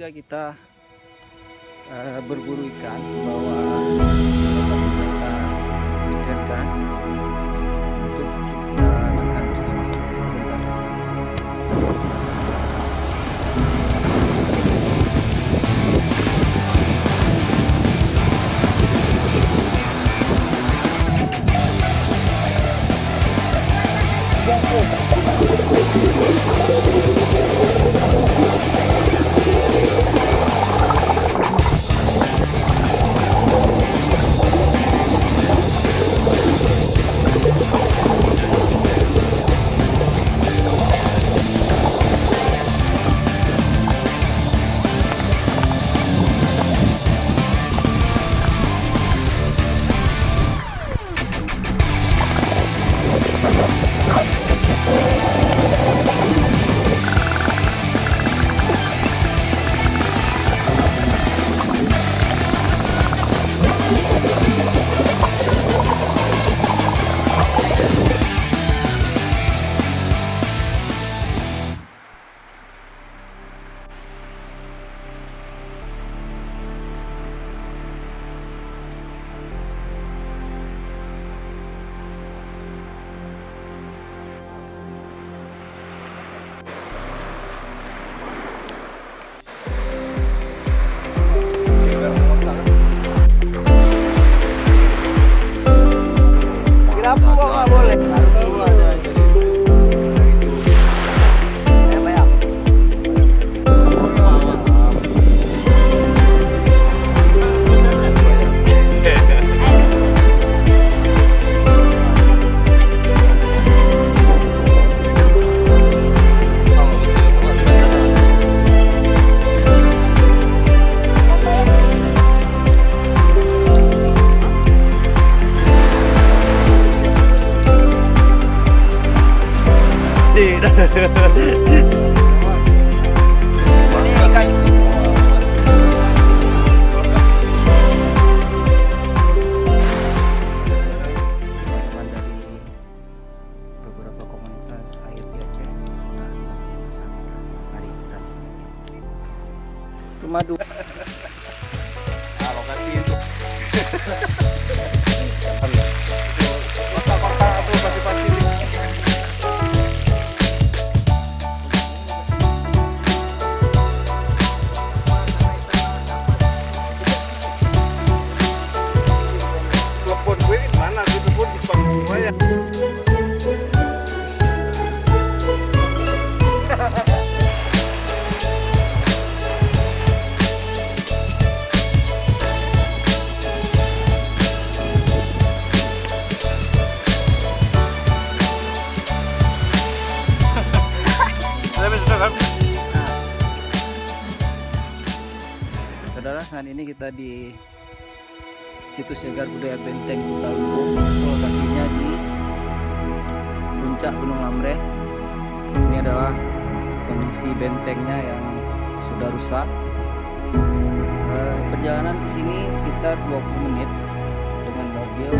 juga kita berburu ikan bahwa lokasi kita sediakan untuk kita makan bersama sebentar lagi. Kenapa kok nggak boleh? Ini ikan teman dari beberapa komunitas air di Aceh telah memesan ikan. Mari kita nikmati. Cuma dua. Lokasi itu. Kota-kota atau pasti-pasti. Telepon gue di mana? Gue telepon di semua ya. Saudara, saat ini kita di situs Cagar Budaya Benteng Kuta Lumpur. Lokasinya di puncak Gunung Lamreh. Ini adalah kondisi bentengnya yang sudah rusak. Perjalanan ke sini sekitar 20 menit dengan mobil.